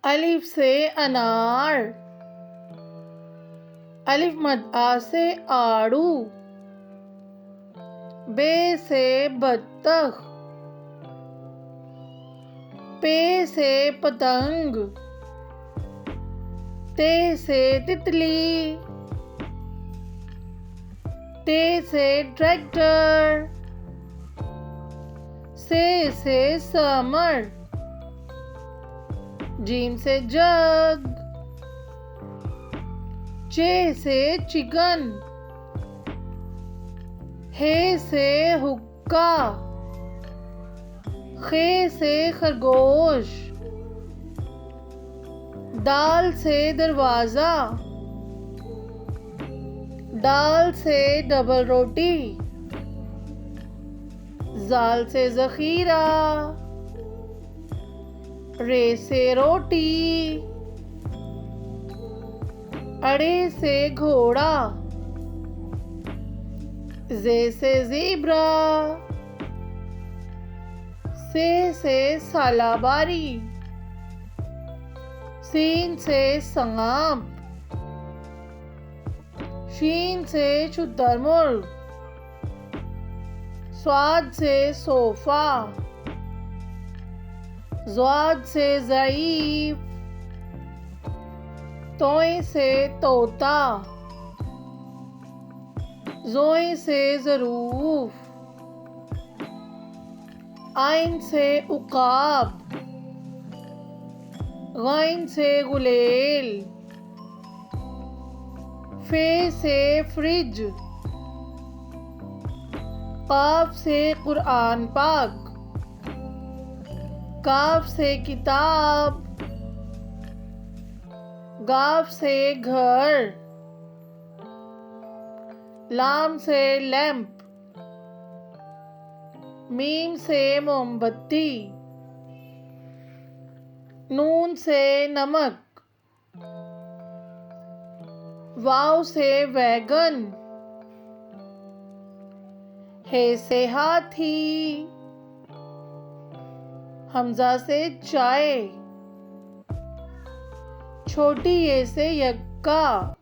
अलिफ से अनार, अलिफ मद आ से आड़ू, बे से बत्तख, पे से पतंग, ते से तितली, टे से ट्रैक्टर, से समर, जीम से जग, चे से चिकन, हे से हुक्का, खे से खरगोश, दाल से दरवाजा, दाल से डबल रोटी, जाल से जखीरा, रे से रोटी, अड़े से घोड़ा, जे से ज़ेब्रा, से सालाबारी, सीन से सांप, शीन से शुतुरमुर्ग, स्वाद से सोफा, ज़्वाद से ज़ईफ, तोय से तोता, ज़ोय से ज़रूफ, आइन से उकाब, गैन से गुलेल, फे से फ्रिज, काफ से कुरान पाक, काफ से किताब, गाफ से घर, लाम से लैंप, मीम से मोमबत्ती, नून से नमक, वाव से वैगन, हे से हाथी, हमजा से चाय, छोटी ये से यक्का,